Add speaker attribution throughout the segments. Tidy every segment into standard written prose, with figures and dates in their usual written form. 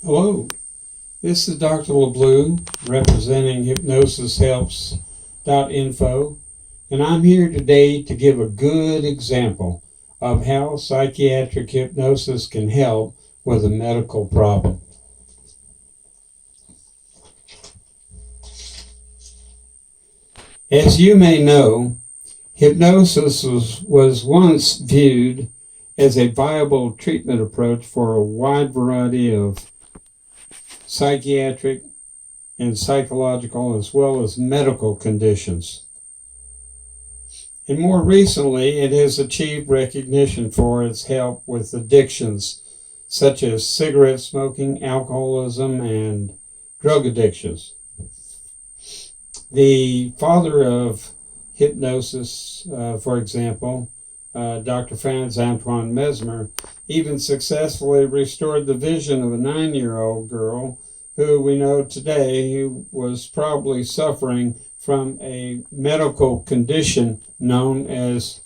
Speaker 1: Hello, this is Dr. LeBlue representing hypnosishelps.info, and I'm here today to give a good example of how psychiatric hypnosis can help with a medical problem. As you may know, hypnosis was once viewed as a viable treatment approach for a wide variety of psychiatric and psychological as well as medical conditions. And more recently, it has achieved recognition for its help with addictions such as cigarette smoking, alcoholism, and drug addictions. The father of hypnosis, for example, Dr. Franz Antoine Mesmer, even successfully restored the vision of a 9-year-old girl who we know today was probably suffering from a medical condition known as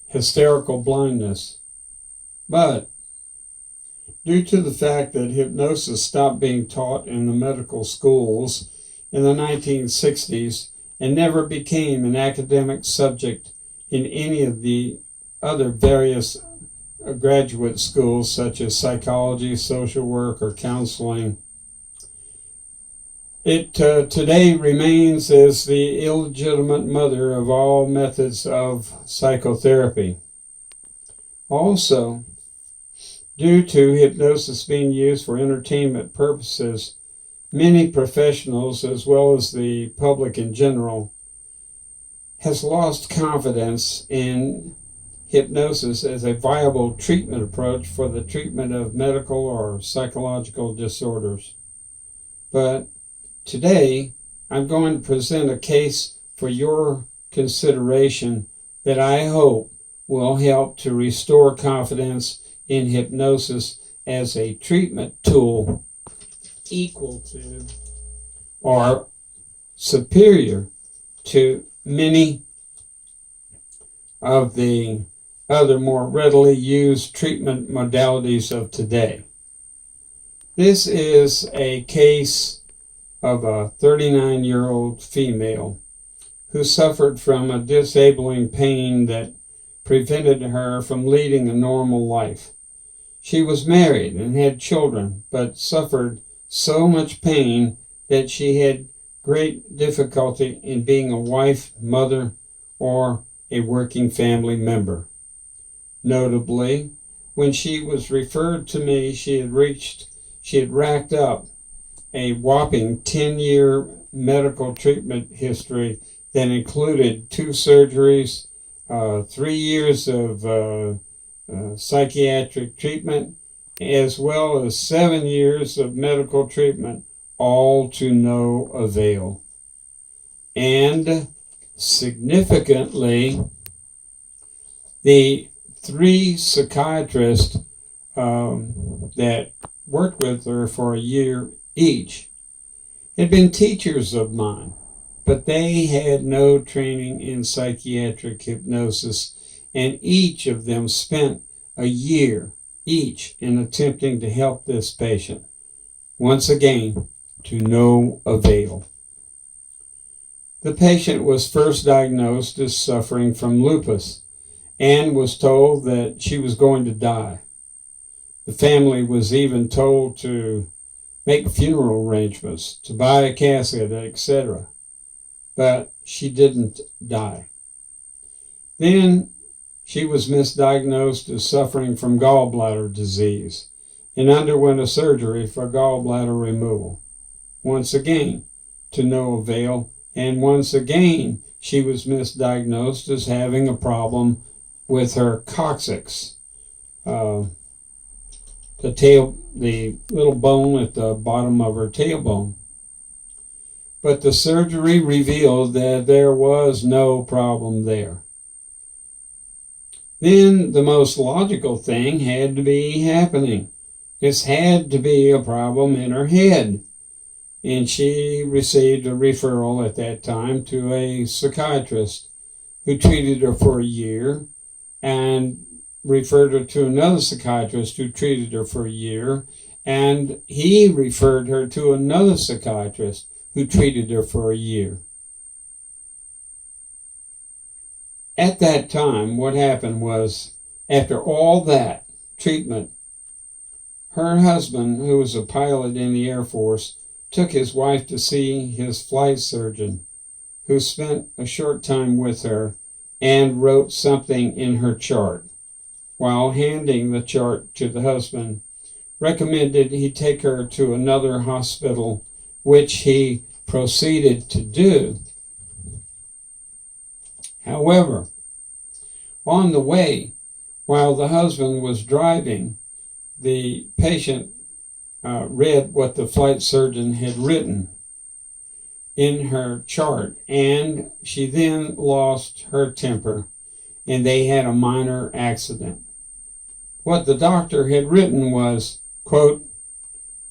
Speaker 1: hysterical blindness. But due to the fact that hypnosis stopped being taught in the medical schools in the 1960s and never became an academic subject in any of the other various graduate schools such as psychology, social work, or counseling, it today remains as the illegitimate mother of all methods of psychotherapy. Also, due to hypnosis being used for entertainment purposes, many professionals, as well as the public in general, has lost confidence in hypnosis as a viable treatment approach for the treatment of medical or psychological disorders. But today, I'm going to present a case for your consideration that I hope will help to restore confidence in hypnosis as a treatment tool equal to or superior to many of the other more readily used treatment modalities of today. This is a case of a 39-year-old female who suffered from a disabling pain that prevented her from leading a normal life. She was married and had children, but suffered so much pain that she had great difficulty in being a wife, mother, or a working family member. Notably, when she was referred to me, she had racked up a whopping 10-year medical treatment history that included 2 surgeries, 3 years of psychiatric treatment, as well as 7 years of medical treatment, all to no avail. And significantly, the 3 psychiatrists that worked with her for a year each had been teachers of mine, but they had no training in psychiatric hypnosis, and each of them spent a year each in attempting to help this patient. Once again, to no avail. The patient was first diagnosed as suffering from lupus and was told that she was going to die. The family was even told to make funeral arrangements, to buy a casket, etc. But she didn't die. Then she was misdiagnosed as suffering from gallbladder disease and underwent a surgery for gallbladder removal. Once again, to no avail, and once again she was misdiagnosed as having a problem with her coccyx, the little bone at the bottom of her tailbone. But the surgery revealed that there was no problem there. Then the most logical thing had to be happening. This had to be a problem in her head. And she received a referral at that time to a psychiatrist who treated her for a year and referred her to another psychiatrist who treated her for a year, and he referred her to another psychiatrist who treated her for a year. At that time, what happened was, after all that treatment, her husband, who was a pilot in the Air Force, took his wife to see his flight surgeon, who spent a short time with her and wrote something in her chart. While handing the chart to the husband, recommended he take her to another hospital, which he proceeded to do. However, on the way, while the husband was driving, the patient read what the flight surgeon had written in her chart, and she then lost her temper, and they had a minor accident. What the doctor had written was, quote,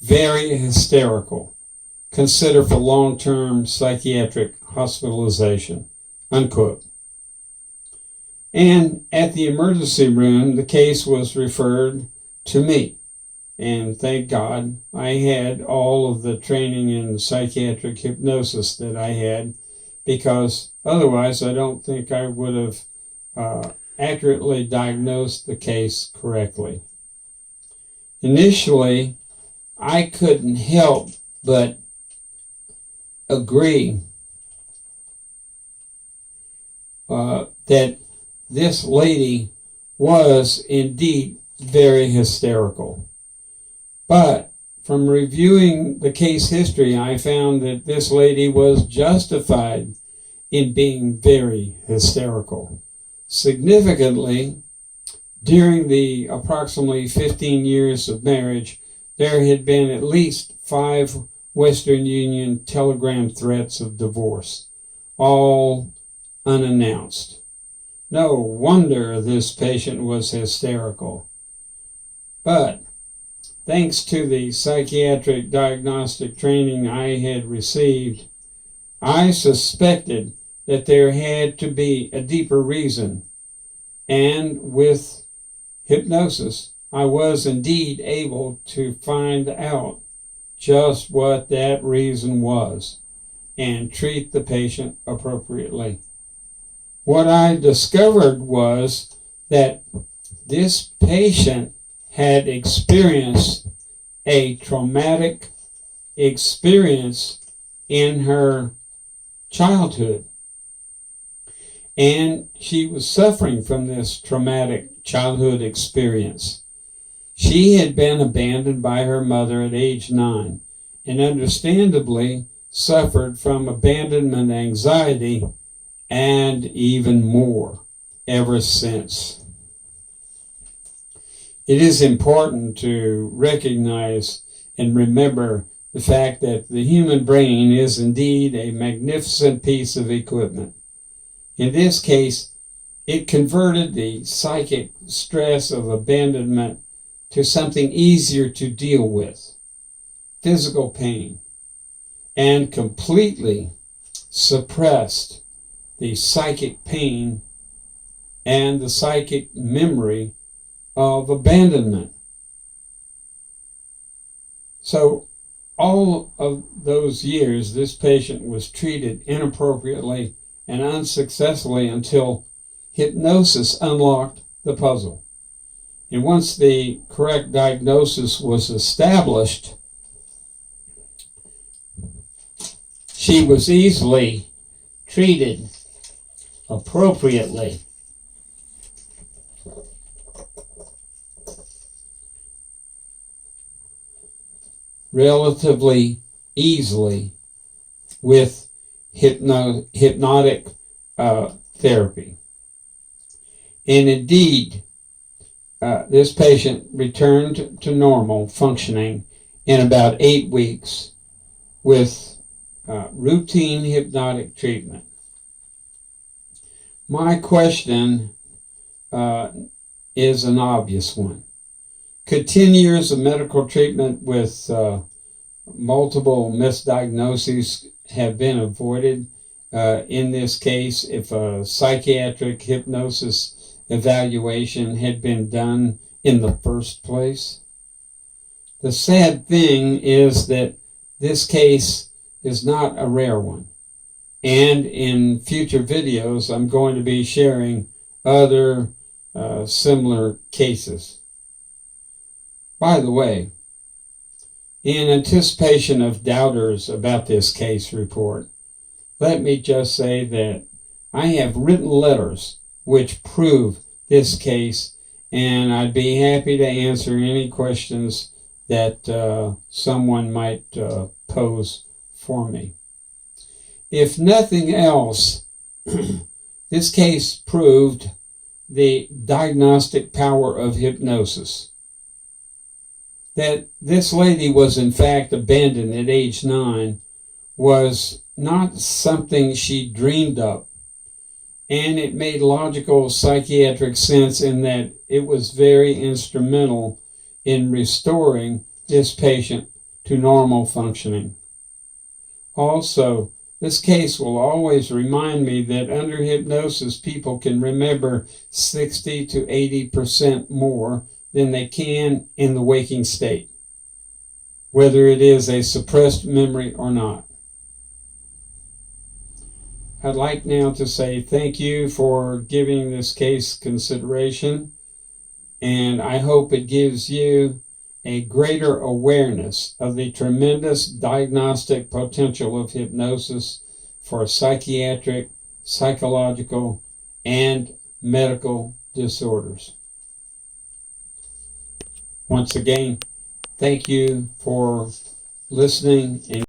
Speaker 1: very hysterical. Consider for long-term psychiatric hospitalization, unquote. And at the emergency room, the case was referred to me. And thank God I had all of the training in psychiatric hypnosis that I had, because otherwise I don't think I would have accurately diagnosed the case correctly. Initially, I couldn't help but agree that this lady was indeed very hysterical. But from reviewing the case history, I found that this lady was justified in being very hysterical. Significantly, during the approximately 15 years of marriage, there had been at least 5 Western Union telegram threats of divorce, all unannounced. No wonder this patient was hysterical. But thanks to the psychiatric diagnostic training I had received, I suspected that there had to be a deeper reason. And with hypnosis, I was indeed able to find out just what that reason was and treat the patient appropriately. What I discovered was that this patient had experienced a traumatic experience in her childhood. And she was suffering from this traumatic childhood experience. She had been abandoned by her mother at age 9 and understandably suffered from abandonment anxiety and even more ever since. It is important to recognize and remember the fact that the human brain is indeed a magnificent piece of equipment. In this case, it converted the psychic stress of abandonment to something easier to deal with, physical pain, and completely suppressed the psychic pain and the psychic memory of abandonment. So all of those years, this patient was treated inappropriately and unsuccessfully until hypnosis unlocked the puzzle. And once the correct diagnosis was established, she was easily treated appropriately. Relatively easily with hypnotic therapy. And indeed, this patient returned to normal functioning in about 8 weeks with routine hypnotic treatment. My question is an obvious one. Could 10 years of medical treatment with multiple misdiagnoses have been avoided in this case if a psychiatric hypnosis evaluation had been done in the first place. The sad thing is that this case is not a rare one. And in future videos, I'm going to be sharing other similar cases. By the way, in anticipation of doubters about this case report, let me just say that I have written letters which prove this case, and I'd be happy to answer any questions that someone might pose for me. If nothing else, this case proved the diagnostic power of hypnosis. That this lady was in fact abandoned at age 9 was not something she dreamed up, and it made logical psychiatric sense in that it was very instrumental in restoring this patient to normal functioning. Also, this case will always remind me that under hypnosis, people can remember 60 to 80% more than they can in the waking state, whether it is a suppressed memory or not. I'd like now to say thank you for giving this case consideration, and I hope it gives you a greater awareness of the tremendous diagnostic potential of hypnosis for psychiatric, psychological, and medical disorders. Once again, thank you for listening and